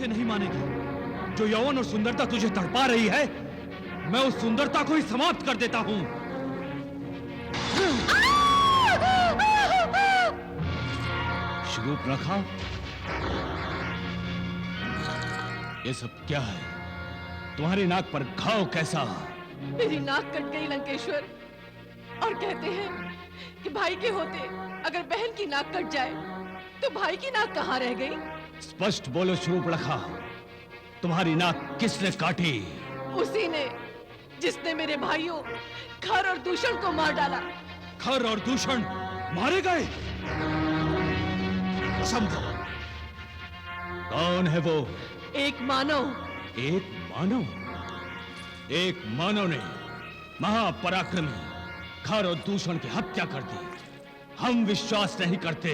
इसे नहीं मानेगी। जो यौवन और सुंदरता तुझे तड़पा रही है, मैं उस सुंदरता को ही समाप्त कर देता हूं। शूर्पणखा, ये सब क्या है? तुम्हारी नाक पर घाव कैसा? मेरी नाक कट गई लंकेश्वर, और कहते हैं कि भाई के होते अगर बहन की नाक कट जाए तो भाई की नाक कहाँ रह गई? स्पष्ट बोलो शूर्पणखा, तुम्हारी नाक किसने काटी? उसी ने जिसने मेरे भाइयों खर और दूषण को मार डाला। खर और दूषण मारे गए? असंभव। कौन है वो? एक मानव। एक मानव? एक मानव ने महापराक्रमी खर और दूषण की हत्या कर दी। हम विश्वास नहीं करते।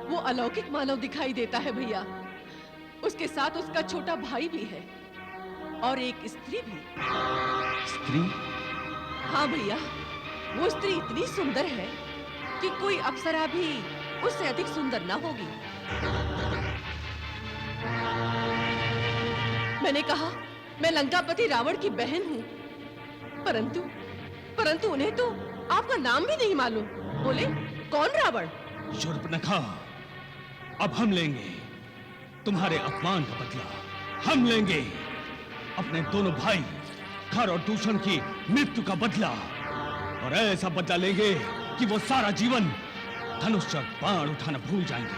वो अलौकिक मानव दिखाई देता है भैया। उसके साथ उसका छोटा भाई भी है और एक स्त्री भी। स्त्री? हाँ भैया, वो स्त्री इतनी सुंदर है कि कोई अप्सरा भी उससे अधिक सुंदर ना होगी। मैंने कहा मैं लंकापति रावण की बहन हूँ, परंतु उन्हें तो आपका नाम भी नहीं मालूम। बोले कौन रावण? शूर्पणखा, अब हम लेंगे तुम्हारे अपमान का बदला। हम लेंगे अपने दोनों भाई खर और दूषण की मृत्यु का बदला, और ऐसा बदला लेंगे कि वो सारा जीवन धनुष और बाण उठाना भूल जाएंगे।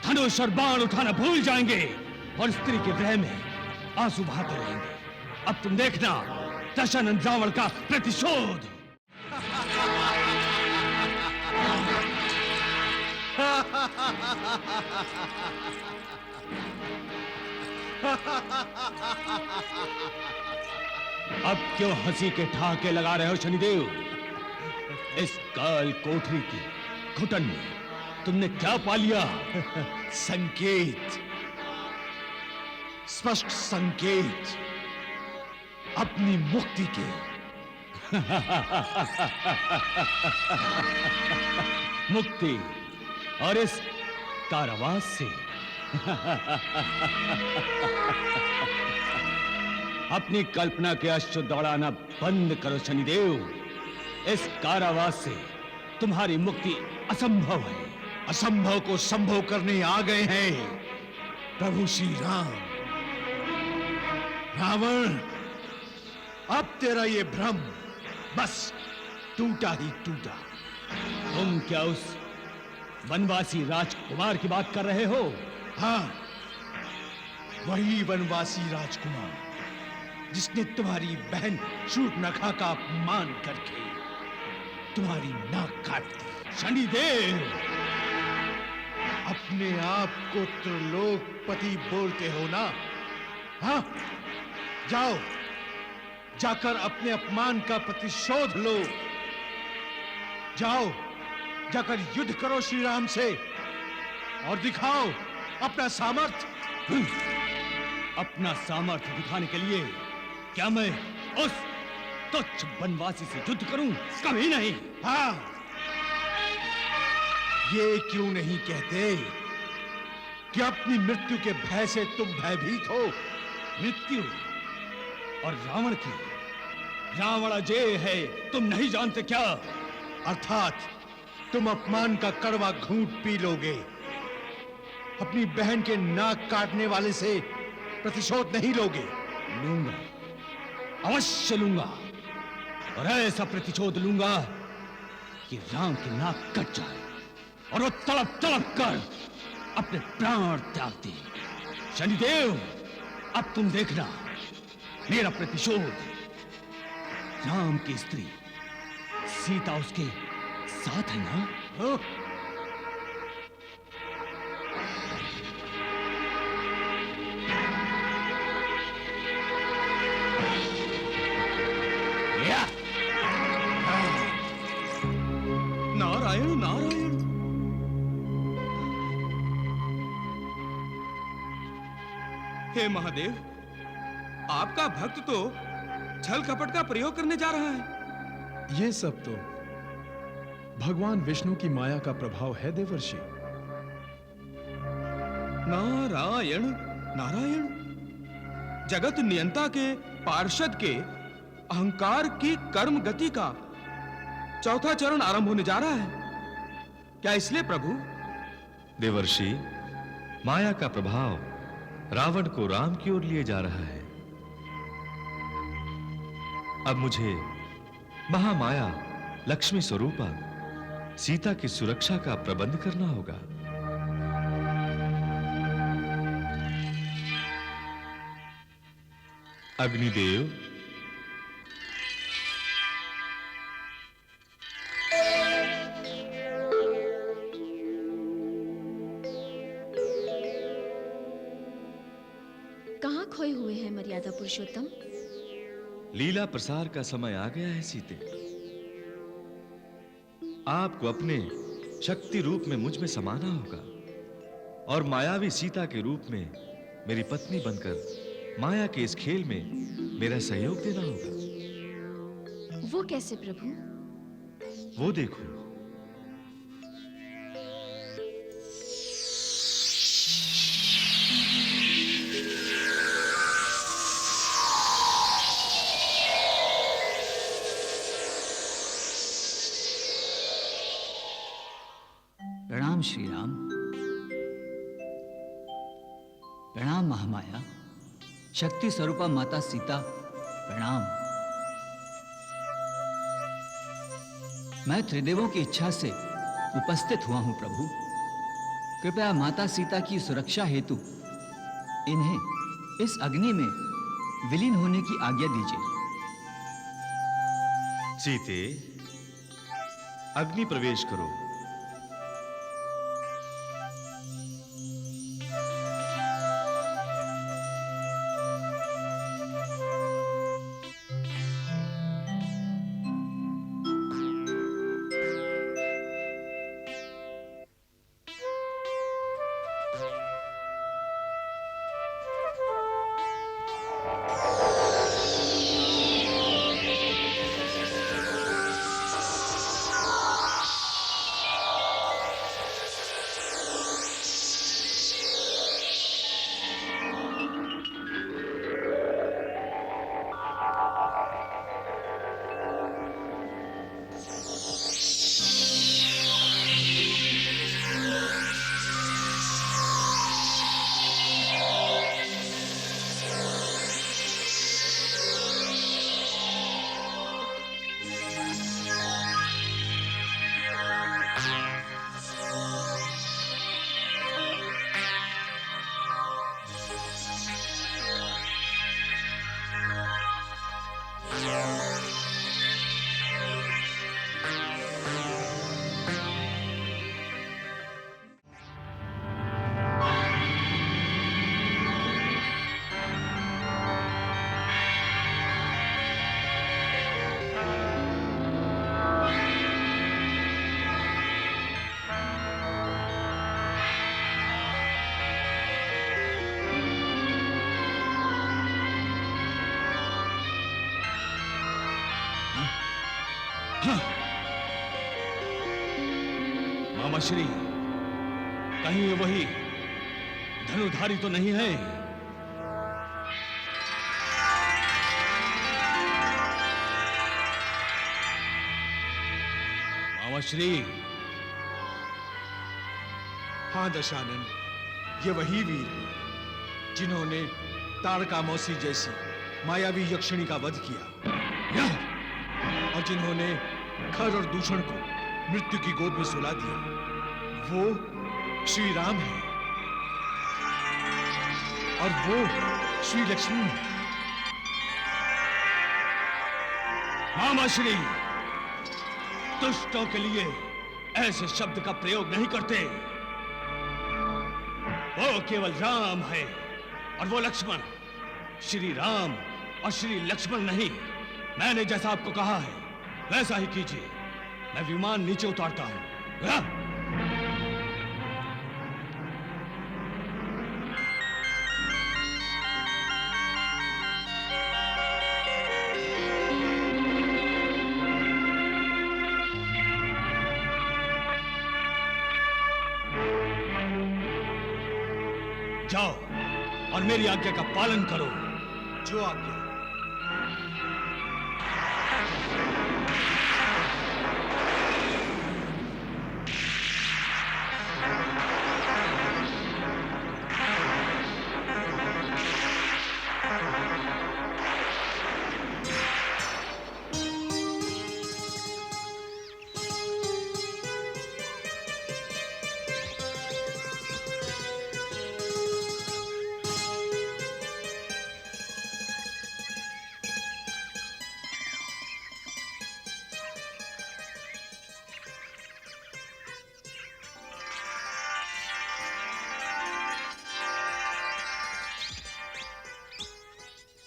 धनुष और बाण उठाना भूल जाएंगे और स्त्री के विरह में आंसू बहाते रहेंगे। अब तुम देखना दशानन रावण का प्रतिशोध। अब क्यों हंसी के ठहाके लगा रहे हो शनिदेव? इस काल कोठरी की घुटन में तुमने क्या पा लिया? संकेत, स्पष्ट संकेत अपनी मुक्ति के। मुक्ति और इस कारावास से। अपनी कल्पना के अश्रु दौड़ाना बंद करो शनिदेव। इस कारावास से तुम्हारी मुक्ति असंभव है। असंभव को संभव करने आ गए हैं प्रभु श्री राम। रावण, अब तेरा ये भ्रम बस टूटा ही टूटा। तुम क्या उस वनवासी राजकुमार की बात कर रहे हो? हाँ, वही वनवासी राजकुमार जिसने तुम्हारी बहन शूर्पणखा का अपमान करके तुम्हारी नाक काट दी। शनिदेव, अपने आप को त्रिलोकपति बोलते हो ना? हाँ, जाओ, जाकर अपने अपमान का प्रतिशोध लो। जाओ, जाकर युद्ध करो श्री राम से और दिखाओ अपना सामर्थ्य। अपना सामर्थ्य दिखाने के लिए क्या मैं उस तुच्छ वनवासी से युद्ध करूं? कभी नहीं। हाँ, ये क्यों नहीं कहते कि अपनी मृत्यु के भय से तुम भयभीत हो? मृत्यु और रावण की रावण अजय है, तुम नहीं जानते क्या? अर्थात तुम अपमान का कड़वा घूंट पी लोगे। अपनी बहन के नाक काटने वाले से प्रतिशोध नहीं लोगे? लूंगा, अवश्य लूंगा, और ऐसा प्रतिशोध लूंगा कि राम की नाक कट जाए और वो तड़प तड़प कर अपने प्राण त्याग दे। शनिदेव, अब तुम देखना मेरा प्रतिशोध। राम की स्त्री सीता उसके साथ है ना? हाँ? नारायण नारायण। हे महादेव, आपका भक्त तो छल कपट का प्रयोग करने जा रहा है। ये सब तो भगवान विष्णु की माया का प्रभाव है देवर्षि। नारायण नारायण, जगत नियंता के पार्षद के अहंकार की कर्म गति का चौथा चरण आरंभ होने जा रहा है। क्या इसलिए प्रभु? देवर्षि, माया का प्रभाव रावण को राम की ओर लिए जा रहा है। अब मुझे महामाया लक्ष्मी स्वरूपा सीता की सुरक्षा का प्रबंध करना होगा। अग्निदेव, कहाँ खोए हुए हैं मर्यादा पुरुषोत्तम? लीला प्रसार का समय आ गया है सीते। आपको अपने शक्ति रूप में मुझ में समाना होगा और मायावी सीता के रूप में मेरी पत्नी बनकर माया के इस खेल में मेरा सहयोग देना होगा। वो कैसे प्रभु? वो देखो। प्रणाम श्री राम। प्रणाम महामाया, शक्ति स्वरूपा माता सीता, प्रणाम। मैं त्रिदेवों की इच्छा से उपस्थित हुआ हूं प्रभु। कृपया माता सीता की सुरक्षा हेतु इन्हें इस अग्नि में विलीन होने की आज्ञा दीजिए। सीते, अग्नि प्रवेश करो। मामा श्री, कहीं ये वही धनुधारी तो नहीं है? मामा श्री। हाँ दशानन, ये वही वीर हैं जिन्होंने तारकामौसी जैसी मायावी यक्षिणी का वध किया और जिन्होंने खर और दूषण को मृत्यु की गोद में सुला दिया। वो श्री राम है और वो श्री लक्ष्मी है। मामा श्री, दुष्टों के लिए ऐसे शब्द का प्रयोग नहीं करते। वो केवल राम है और वो लक्ष्मण। श्री राम और श्री लक्ष्मण नहीं। मैंने जैसा आपको कहा है वैसा ही कीजिए। मैं विमान नीचे उतारता हूं। जाओ और मेरी आज्ञा का पालन करो। जो आज्ञा।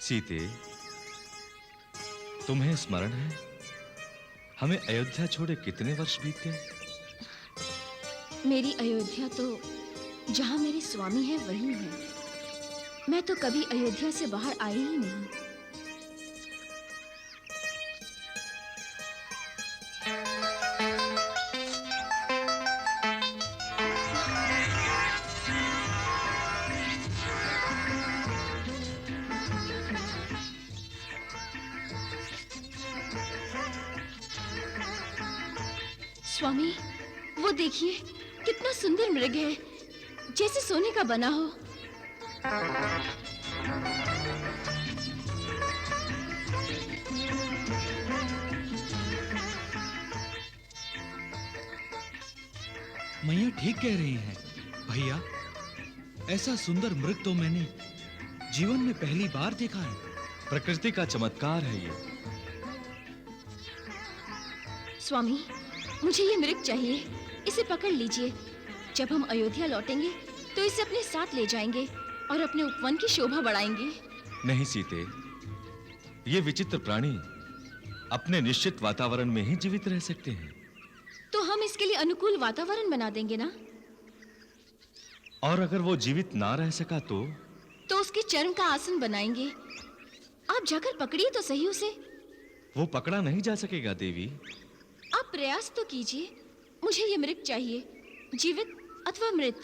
सीते, तुम्हें स्मरण है हमें अयोध्या छोड़े कितने वर्ष बीत गए? मेरी अयोध्या तो जहां मेरे स्वामी है वही है। मैं तो कभी अयोध्या से बाहर आई ही नहीं। स्वामी, वो देखिए कितना सुंदर मृग है, जैसे सोने का बना हो। मैया ठीक कह रही हैं। भैया, ऐसा सुंदर मृग तो मैंने जीवन में पहली बार देखा है। प्रकृति का चमत्कार है ये। स्वामी, मुझे ये मृग चाहिए, इसे पकड़ लीजिए। जब हम अयोध्या लौटेंगे तो इसे अपने साथ ले जाएंगे और अपने उपवन की शोभा बढ़ाएंगे। नहीं सीते, ये विचित्र प्राणी अपने निश्चित वातावरण में ही जीवित रह सकते हैं। तो हम इसके लिए अनुकूल वातावरण बना देंगे ना? और अगर वो जीवित ना रह सका तो उसके चर्म का आसन बनाएंगे। आप जाकर पकड़िए तो सही उसे। वो पकड़ा नहीं जा सकेगा देवी। आप प्रयास तो कीजिए। मुझे ये मृग चाहिए, जीवित अथवा मृत।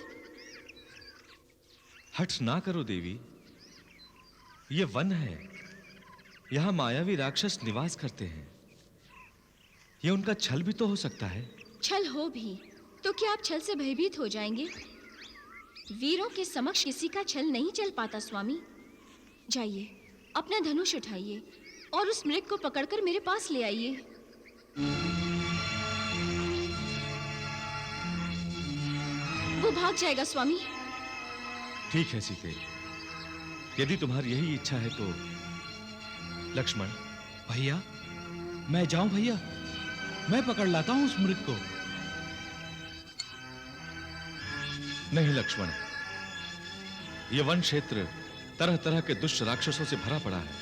हठ ना करो देवी, ये वन है, यहाँ मायावी राक्षस निवास करते हैं। ये उनका छल भी तो हो सकता है। छल हो भी तो क्या आप छल से भयभीत हो जाएंगे? वीरों के समक्ष किसी का छल नहीं चल पाता स्वामी। जाइए, अपना धनुष उठाइए और उस मृग को पकड़कर मेरे पास ले आइए। वो भाग जाएगा स्वामी। ठीक है सीते, यदि तुम्हारी यही इच्छा है तो। लक्ष्मण। भैया, मैं जाऊं भैया? मैं पकड़ लाता हूं उस मृग को। नहीं लक्ष्मण, यह वन क्षेत्र तरह तरह के दुष्ट राक्षसों से भरा पड़ा है।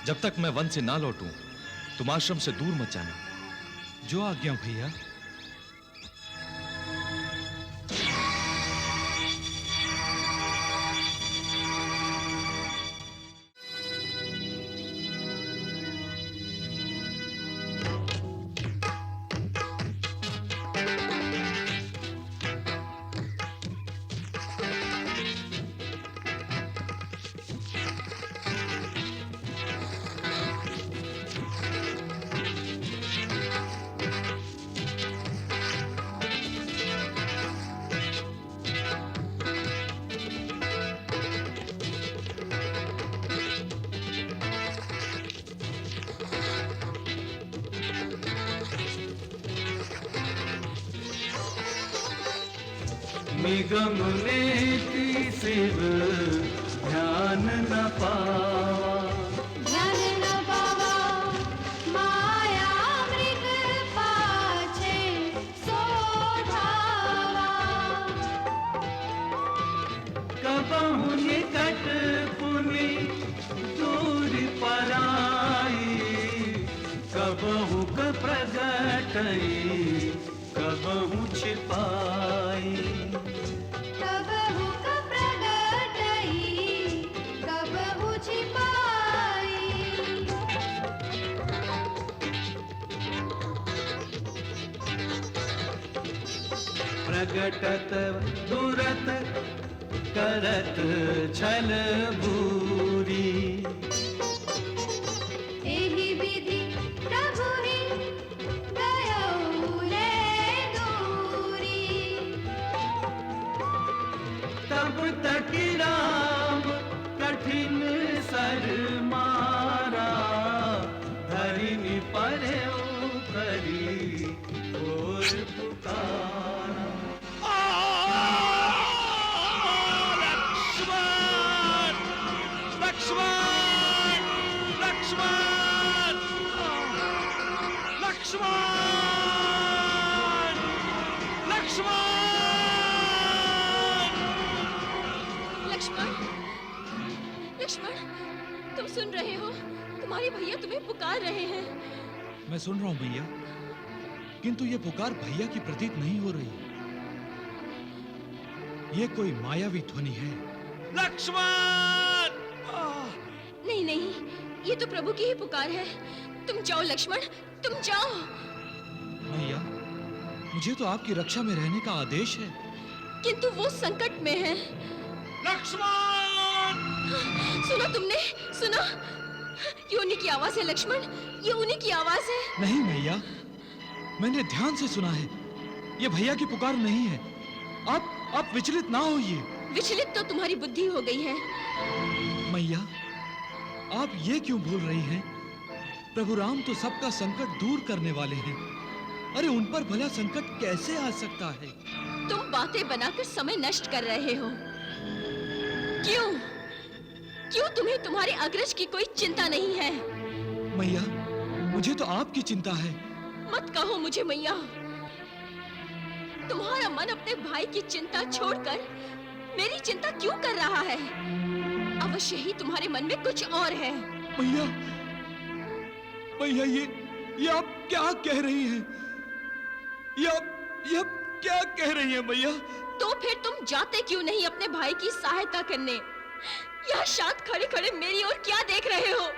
जब तक मैं वन से ना लौटूं, तुम आश्रम से दूर मत जाना। जो आज्ञा भैया। निगम नेति शिव ध्यान न पावा, ध्यान न पावा, माया मृग पाछे सो धावा। कबहु निकट पुनि दूर पराई, कबहु क प्रगटई कबहु छिपाई। कबहु क प्रगटई कबहु छिपाई। प्रगटत दुरत करत छल भूरी। एहि विधि प्रभु ही दयालु दूरी। तब तक राम कठिन सर मारा, धरिनी परे करी और पुकारा। लक्ष्मण! लक्ष्मण! लक्ष्मण! लक्ष्मण! लक्ष्मण! लक्ष्मण, लक्ष्मण, तुम सुन रहे हो? तुम्हारे भैया तुम्हें पुकार रहे हैं। मैं सुन रहा हूं भैया, किंतु ये पुकार भैया की प्रतीत नहीं हो रही। ये कोई मायावी ध्वनि है। लक्ष्मण! नहीं नहीं, ये तो प्रभु की ही पुकार है। तुम जाओ लक्ष्मण, तुम जाओ। भैया, मुझे तो आपकी रक्षा में रहने का आदेश है। किंतु वो संकट में है। लक्ष्मण! सुनो तुमने, सुनो, ये उन्हीं की आवाज है लक्ष्मण, ये उन्हीं की आवाज है। नहीं भैया, मैंने ध्यान से सुना है, ये भैया की पुकार नहीं है। आप विचलित ना होइए। विचलित तो तुम्हारी बुद्धि हो गई है। मैया, आप ये क्यों भूल रही हैं? प्रभु राम तो सबका संकट दूर करने वाले हैं। अरे उन पर भला संकट कैसे आ सकता है? तुम बातें बनाकर समय नष्ट कर रहे हो। क्यों? क्यों तुम्हें तुम्हारे अग्रज की कोई चिंता नहीं है? मैया, मुझे तो आपकी चिंता है। मत कहो मुझे मैया। तुम्हारा मन अपने भाई की चिंता छोड़कर मेरी चिंता क्यों कर रहा है? अवश्य ही तुम्हारे मन में कुछ और है। मैया, मैया, ये आप क्या कह रही हैं? ये आप क्या कह रही हैं मैया? तो फिर तुम जाते क्यों नहीं अपने भाई की सहायता करने? यहाँ शांत खड़े खड़े मेरी ओर क्या देख रहे हो?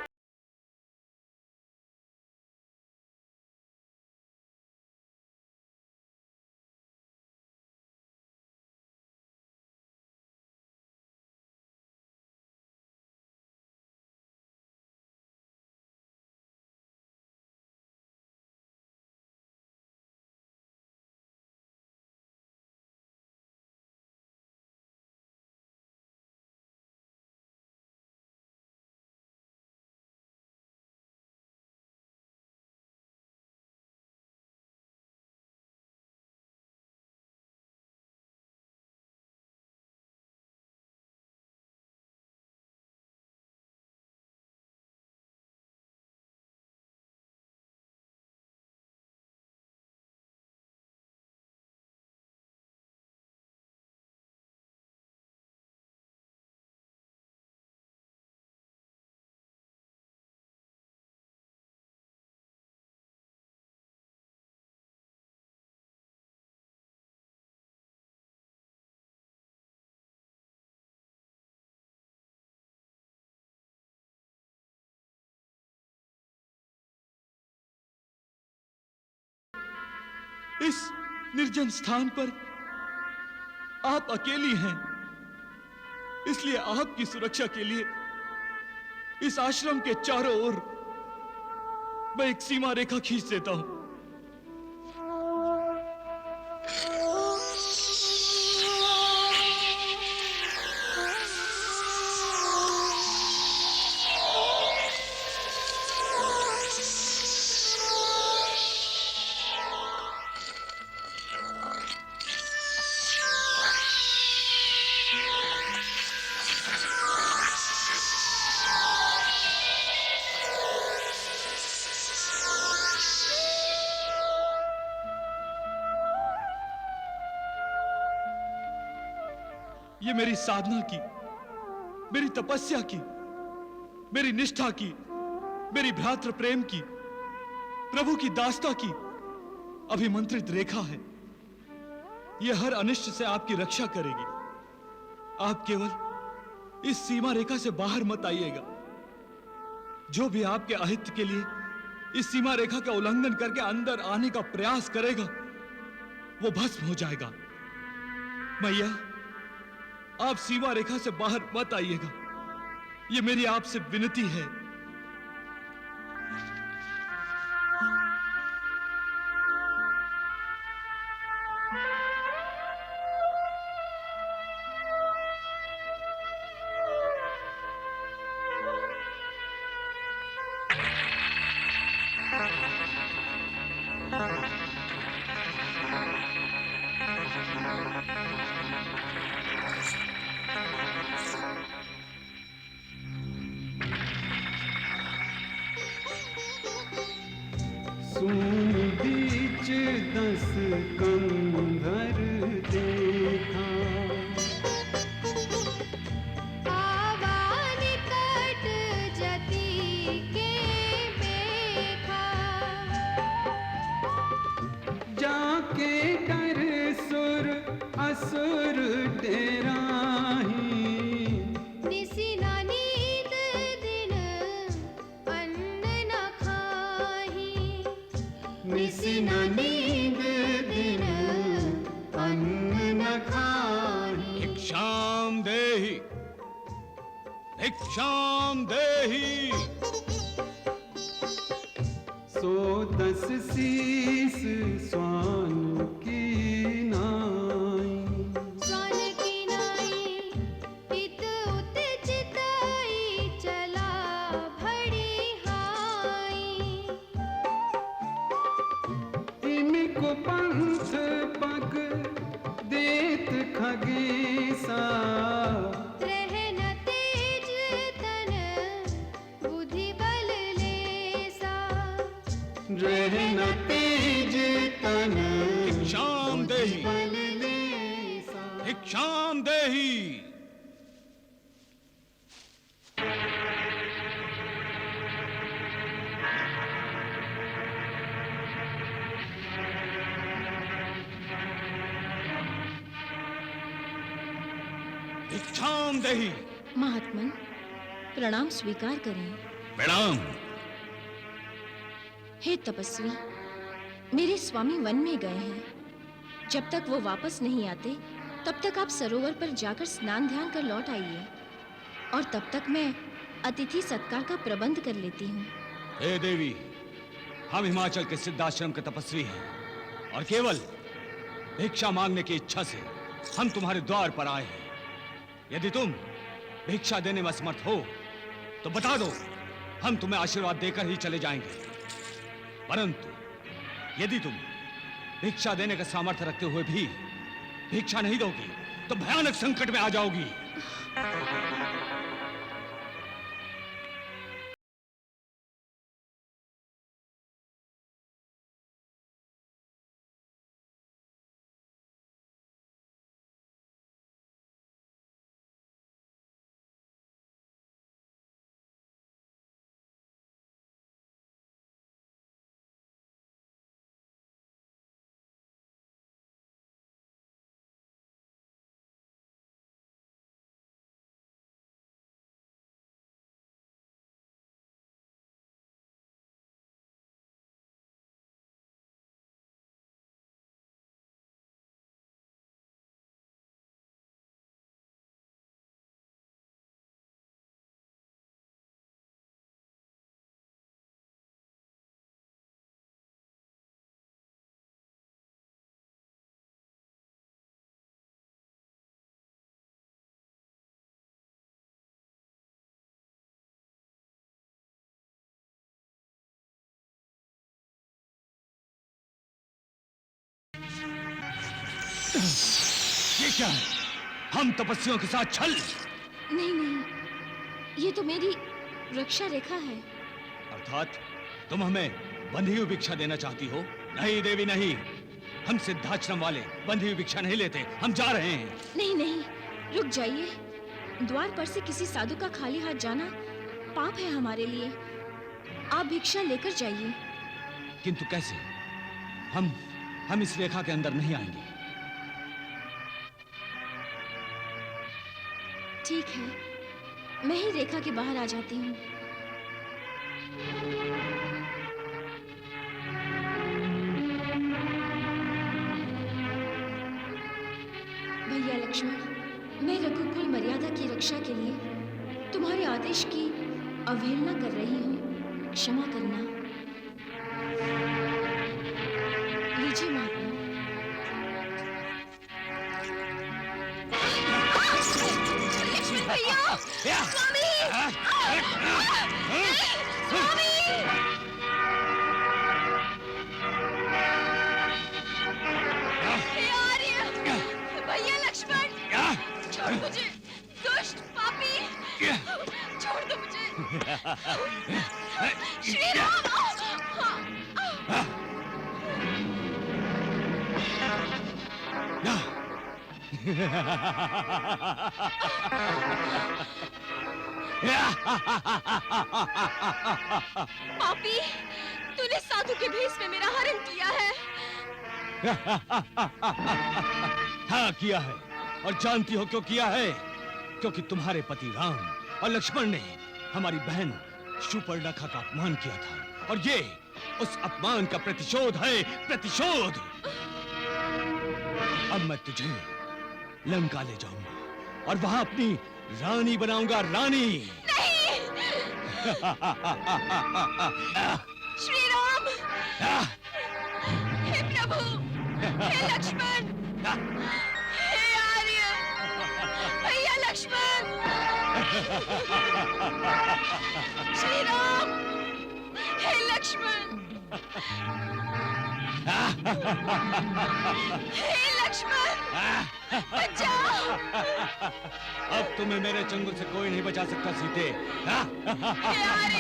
इस निर्जन स्थान पर आप अकेली हैं, इसलिए आपकी सुरक्षा के लिए इस आश्रम के चारों ओर मैं एक सीमा रेखा खींच देता हूं। ये मेरी साधना की, मेरी तपस्या की, मेरी निष्ठा की, मेरी भ्रातृ प्रेम की, प्रभु की दास्ता की अभिमंत्रित रेखा है। यह हर अनिष्ट से आपकी रक्षा करेगी। आप केवल इस सीमा रेखा से बाहर मत आइएगा। जो भी आपके अहित के लिए इस सीमा रेखा का उल्लंघन करके अंदर आने का प्रयास करेगा वो भस्म हो जाएगा। मैया, आप सीमा रेखा से बाहर मत आइएगा, ये मेरी आपसे विनती है। सुन बीच 10 कंधर देखा, आवा निकट जति के देखा, जाके कर सुर असुर डेराही, निसी न नींद दिन अन्न न खाही, निसी न नींद दिन अन्न न खाही। भिक्षाम देहि, भिक्षाम देहि। सो 10 शीस स्वान की नाई, स्वान की नाई, इत उत चिताई चला भड़ी हाई, इनको पंथ पग देत खगेसा, रहन तेज तन बुद्धि बल लेसा, रहन तेज तन भिक्षाम देहि, बल लेसा। भिक्षाम देहि। भिक्षाम देहि। महात्मन, प्रणाम स्वीकार करें। प्रणाम। हे तपस्वी, मेरे स्वामी वन में गए हैं। जब तक वो वापस नहीं आते, तब तक आप सरोवर पर जाकर स्नान ध्यान कर लौट आइए, और तब तक मैं अतिथि सत्कार का प्रबंध कर लेती हूँ। हे देवी, हम हिमाचल के सिद्धाश्रम के तपस्वी हैं, और केवल भिक्षा मांगने की इच्छा से हम तुम्हारे द्वार पर आए हैं। यदि तुम भिक्षा देने में असमर्थ हो तो बता दो, हम तुम्हें आशीर्वाद देकर ही चले जाएंगे। परंतु यदि तुम भिक्षा देने का सामर्थ्य रखते हुए भी भिक्षा नहीं दोगी तो भयानक संकट में आ जाओगी। ये क्या है? हम तपस्वियों के साथ छल? नहीं नहीं, ये तो मेरी रक्षा रेखा है। अर्थात तुम हमें बंधी हुई भिक्षा देना चाहती हो? नहीं देवी नहीं, हम सिद्धाश्रम वाले बंधी हुई भिक्षा नहीं लेते, हम जा रहे हैं। नहीं नहीं, रुक जाइए। द्वार पर से किसी साधु का खाली हाथ जाना पाप है हमारे लिए। आप भिक्षा लेकर जाइए। किंतु कैसे? हम इस रेखा के अंदर नहीं आएंगे। ठीक है, मैं ही रेखा के बाहर आ जाती हूँ। भैया लक्ष्मण, मैं रघुकुल मर्यादा की रक्षा के लिए तुम्हारे आदेश की अवहेलना कर रही हूँ, क्षमा करना। लीजिए महात्मा। लक्ष्मण भैया! स्वामी! स्वामी! हे आर्य! भैया लक्ष्मण! छोड़ मुझे, दुष्ट पापी! छोड़ दो मुझे! श्री राम! पापी, तूने साधु के भेष में मेरा हरण किया है। हाँ किया है, और जानती हो क्यों किया है? क्योंकि तुम्हारे पति राम और लक्ष्मण ने हमारी बहन शूर्पणखा का अपमान किया था, और ये उस अपमान का प्रतिशोध है, प्रतिशोध। अब मैं तुझे लंका ले जाऊंगा और वहां अपनी रानी बनाऊंगा, रानी। नहीं! श्री राम! हे प्रभु! हे लक्ष्मण! हे आर्य! भैया लक्ष्मण! श्री राम! हे लक्ष्मण! हे लक्ष्मण! बचाओ! अब तुम्हें मेरे चंगुल से कोई नहीं बचा सकता सीते। हे आर्य!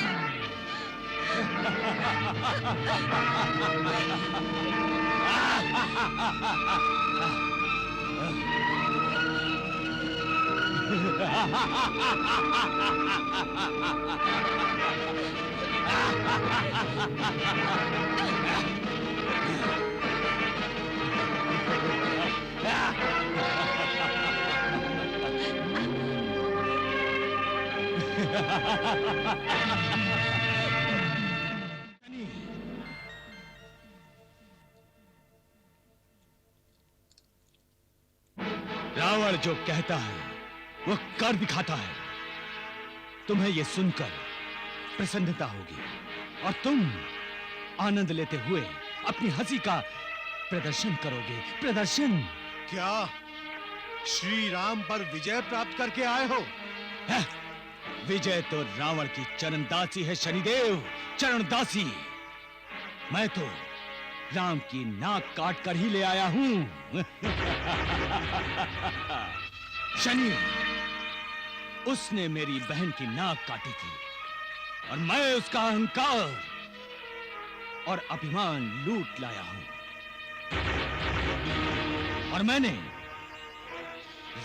रावण जो कहता है वो कर दिखाता है। तुम्हें ये सुनकर प्रसन्नता होगी और तुम आनंद लेते हुए अपनी हंसी का प्रदर्शन करोगे। प्रदर्शन। क्या श्री राम पर विजय प्राप्त करके आए हो? विजय तो रावण की चरणदासी है शनिदेव, चरणदासी। मैं तो राम की नाक काट कर ही ले आया हूं। शनि, उसने मेरी बहन की नाक काटी थी और मैं उसका अहंकार और अभिमान लूट लाया हूं, और मैंने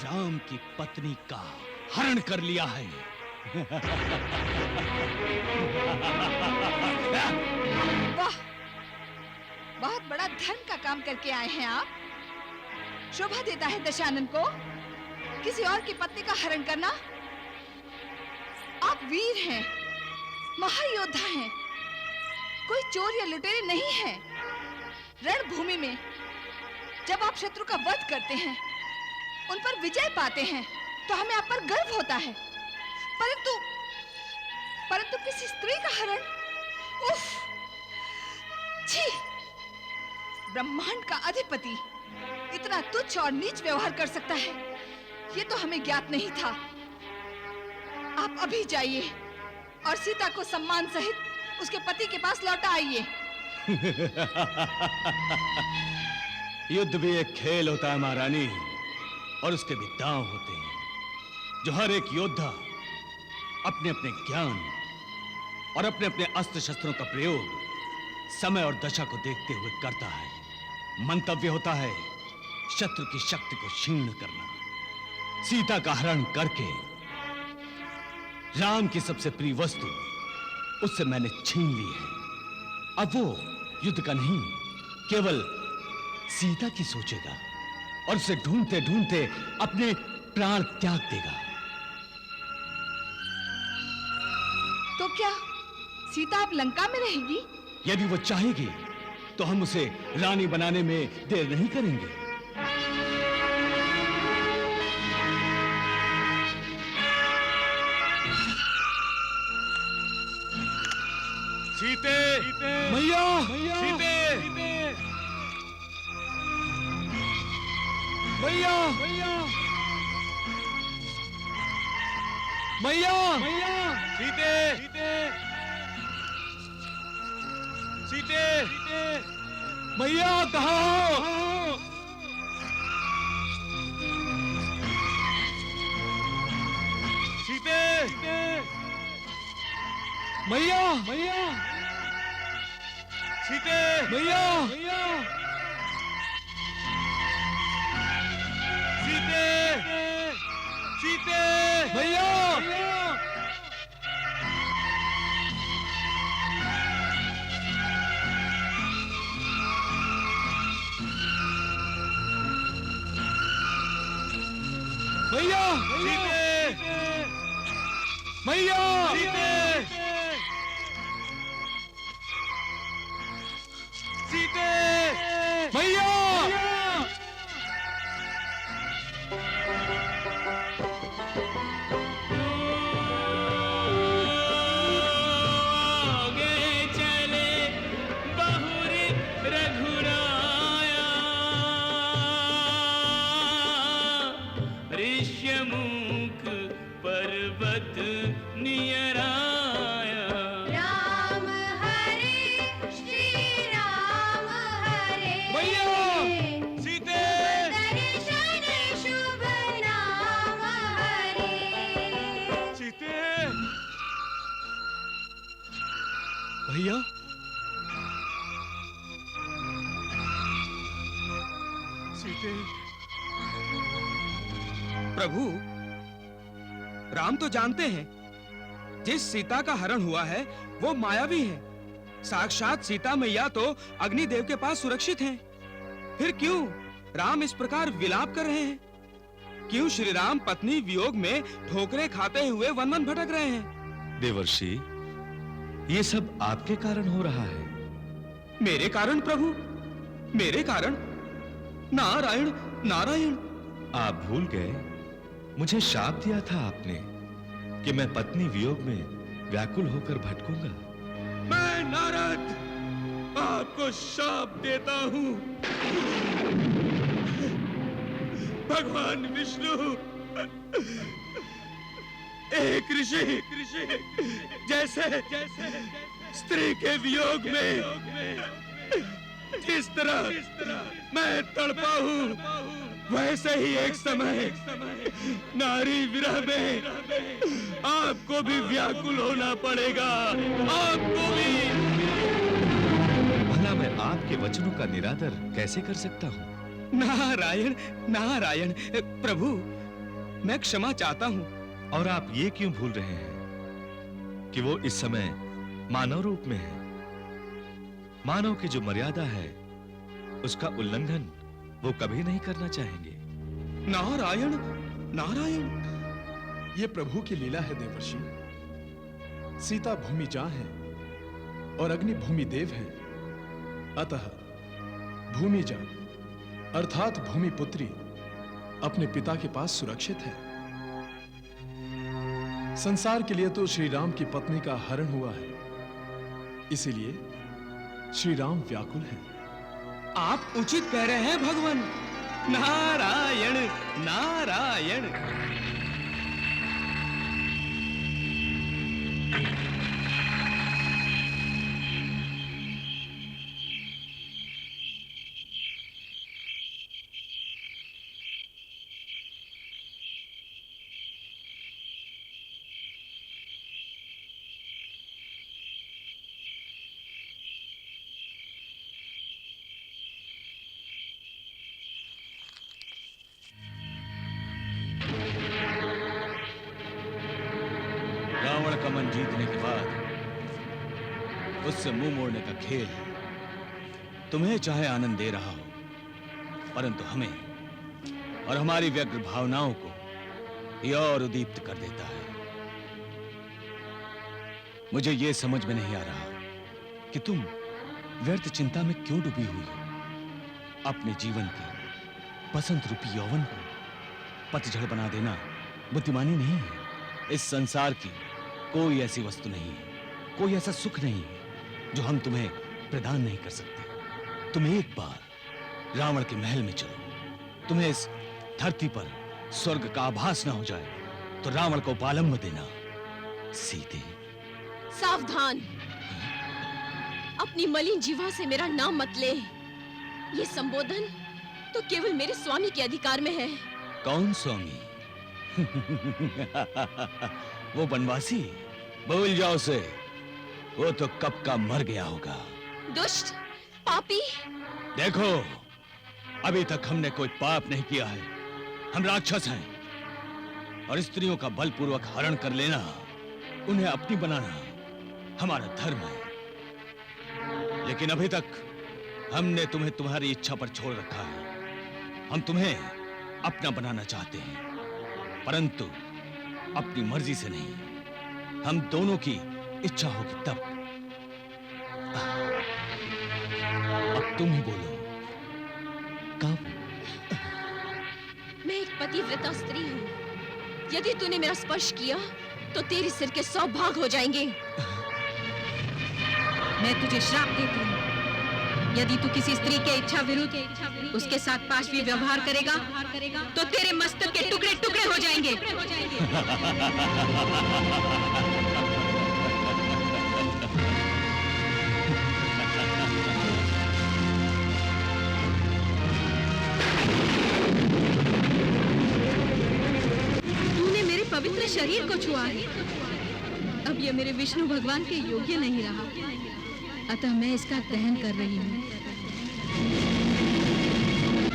राम की पत्नी का हरण कर लिया है। वाह, बहुत बड़ा धर्म का काम करके आए हैं आप। शोभा देता है दशानन को किसी और की पत्नी का हरण करना। आप वीर हैं, महायोद्धा हैं, कोई चोर या लुटेरे नहीं हैं। रणभूमि में जब आप शत्रु का वध करते हैं, उन पर विजय पाते हैं, तो हमें आप पर गर्व होता है। परंतु किसी स्त्री का हरण, उफ! छी! ब्रह्मांड का अधिपति इतना तुच्छ और नीच व्यवहार कर सकता है, ये तो हमें ज्ञात नहीं था। आप अभी जाइए और सीता को सम्मान सहित उसके पति के पास लौटा आइए। युद्ध भी एक खेल होता है महारानी, और उसके भी दांव होते हैं, जो हर एक योद्धा अपने अपने ज्ञान और अपने अपने अस्त्र शस्त्रों का प्रयोग समय और दशा को देखते हुए करता है। मंतव्य होता है शत्रु की शक्ति को क्षीण करना। सीता का हरण करके राम की सबसे प्रिय वस्तु उससे मैंने छीन ली है। अब वो युद्ध का नहीं, केवल सीता की सोचेगा और उसे ढूंढते ढूंढते अपने प्राण त्याग देगा। तो क्या सीता अब लंका में रहेगी? यदि वो चाहेगी तो हम उसे रानी बनाने में देर नहीं करेंगे। सीते मैया सीते मैया मैया सीते सीते मैया कहाँ हो? सीते मैया सीते मैया सीते सीते मैया मैया मैया मैया ऋष्यमुख पर्वत नियराया। राम हरे श्री राम हरे मैया सीते दर्शन शुभ नाम हरे सीते भैया सीते प्रभु, राम तो जानते हैं जिस सीता का हरण हुआ है वो मायावी है। साक्षात सीता मैया तो अग्निदेव के पास सुरक्षित हैं। फिर क्यों राम इस प्रकार विलाप कर रहे हैं? क्यों श्री राम पत्नी वियोग में ठोकरें खाते हुए वन वन भटक रहे हैं? देवर्षि, ये सब आपके कारण हो रहा है। मेरे कारण प्रभु? मेरे कारण? नारायण नारायण। आप भूल गए, मुझे शाप दिया था आपने कि मैं पत्नी वियोग में व्याकुल होकर भटकूंगा। मैं नारद आपको शाप देता हूं। भगवान विष्णु एक ऋषि जैसे स्त्री के वियोग में जिस तरह मैं तड़पा हूं, वैसे ही एक समय नारी विरह में आपको भी व्याकुल होना पड़ेगा। आपको भी। भला मैं आपके वचनों का निरादर कैसे कर सकता हूँ? नारायण नारायण। प्रभु, मैं क्षमा चाहता हूँ। और आप ये क्यों भूल रहे हैं कि वो इस समय मानव रूप में है? मानव की जो मर्यादा है उसका उल्लंघन वो कभी नहीं करना चाहेंगे। नारायण नारायण। ये प्रभु की लीला है देवर्षि। सीता भूमि जा है और अग्नि भूमि देव है। अतः भूमि जा अर्थात भूमि पुत्री अपने पिता के पास सुरक्षित है। संसार के लिए तो श्री राम की पत्नी का हरण हुआ है, इसीलिए श्री राम व्याकुल हैं। आप उचित कह रहे हैं भगवान। नारायण नारायण। रावण का मन जीतने के बाद उससे मुंह मोड़ने का खेल तुम्हें चाहे आनंद दे रहा हो, परंतु हमें और हमारी व्यग्र भावनाओं को यह और उद्दीप्त कर देता है। मुझे यह समझ में नहीं आ रहा कि तुम व्यर्थ चिंता में क्यों डूबी हुई हो। अपने जीवन के बसंत रूपी यौवन को पतझड़ बना देना बुद्धिमानी नहीं है। इस संसार की कोई ऐसी वस्तु नहीं है, कोई ऐसा सुख नहीं है जो हम तुम्हें प्रदान नहीं कर सकते। तुम एक बार रावण के महल में चलो, तुम्हें इस धरती पर स्वर्ग का आभास न हो जाए तो रावण को पालंब देना। सीते, सावधान, अपनी मलिन जीवा से मेरा नाम मत ले। ये संबोधन तो केवल मेरे स्वामी के अधिकार में है। कौन स्वामी? वो बनवासी? भूल जाओ उसे, वो तो कब का मर गया होगा। दुष्ट, पापी। देखो, अभी तक हमने कोई पाप नहीं किया है। हम राक्षस हैं और स्त्रियों का बलपूर्वक हरण कर लेना, उन्हें अपनी बनाना हमारा धर्म है। लेकिन अभी तक हमने तुम्हें तुम्हारी इच्छा पर छोड़ रखा है। हम तुम्हें अपना बनाना चाहते हैं, परंतु अपनी मर्जी से नहीं। हम दोनों की इच्छा होगी तब। अब तुम ही बोलो, कब? मैं एक पतिव्रता स्त्री हूँ। यदि तूने मेरा स्पर्श किया तो तेरे सिर के 100 भाग हो जाएंगे। मैं तुझे श्राप देती हूँ, यदि तू किसी स्त्री के इच्छा विरुद्ध उसके साथ पाशवी व्यवहार करेगा तो तेरे मस्तक के टुकड़े टुकड़े हो जाएंगे। तूने मेरे पवित्र शरीर को छुआ है, अब यह मेरे विष्णु भगवान के योग्य नहीं रहा, अतः मैं इसका दहन कर रही हूँ।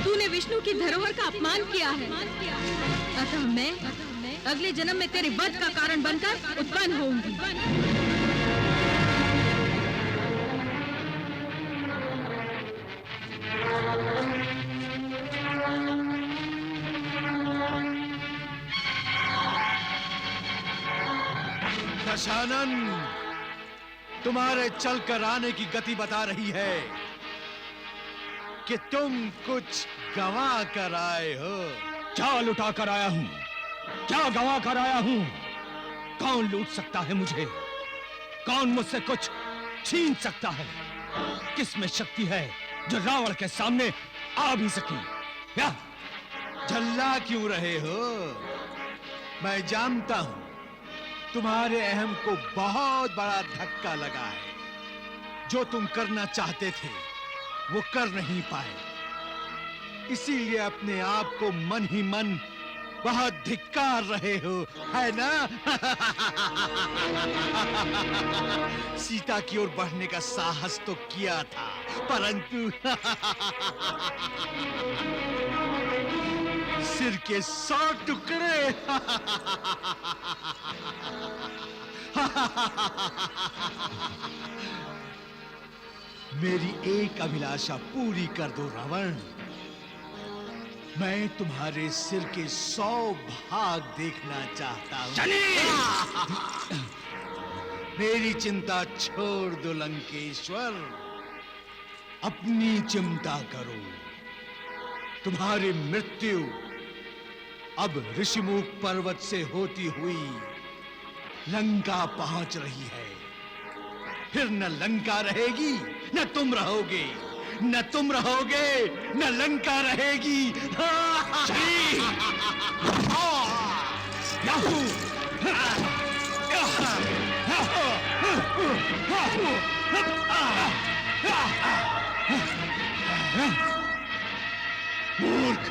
तूने विष्णु की धरोहर का अपमान किया है, अतः मैं अगले जन्म में तेरे वध का कारण बनकर उत्पन्न होऊंगी। दशानन, तुम्हारे चल कर आने की गति बता रही है कि तुम कुछ गंवा कर आए हो। क्या लुटा कर आया हूं? क्या गंवा कर आया हूं? कौन लूट सकता है मुझे? कौन मुझसे कुछ छीन सकता है? किस में शक्ति है जो रावण के सामने आ भी सके? या झल्ला क्यों रहे हो? मैं जानता हूं तुम्हारे अहम को बहुत बड़ा धक्का लगा है। जो तुम करना चाहते थे वो कर नहीं पाए, इसीलिए अपने आप को मन ही मन बहुत धिक्कार रहे हो, है ना? सीता की ओर बढ़ने का साहस तो किया था, परंतु सिर के 100 टुकड़े। मेरी एक अभिलाषा पूरी कर दो रावण। मैं तुम्हारे सिर के 100 भाग देखना चाहता हूं। मेरी चिंता छोड़ दो लंकेश्वर, अपनी चिंता करो। तुम्हारी मृत्यु अब ऋषिमुख पर्वत से होती हुई लंका पहुंच रही है। फिर न लंका रहेगी न तुम रहोगे, न तुम रहोगे न लंका रहेगी। मूर्ख!